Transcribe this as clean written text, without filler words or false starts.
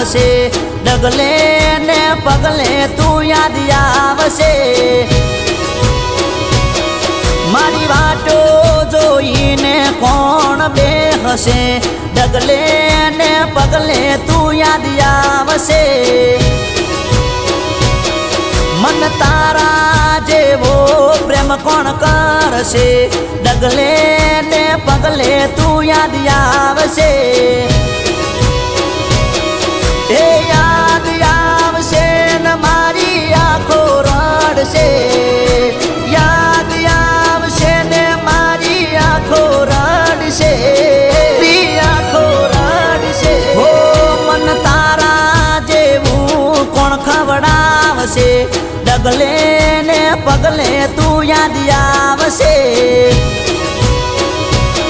આવશે ડગલે ને પગલે તું યાદ આવશે મારી વાટો જોઈને કોણ બેહશે ડગલે ને પગલે તું યાદ આવશે મન તારા જેવો પ્રેમ કોણ કરશે ડગલે ને પગલે તું યાદ આવશે એ યાદ આવશે ને મારી આંખો રડશે યાદ આવશે ને મારી આંખો રડશે આંખો રડશે હો મન તારા જેવું કોણ ખવડાવશે ડગલે ને પગલે તું યાદ આવશે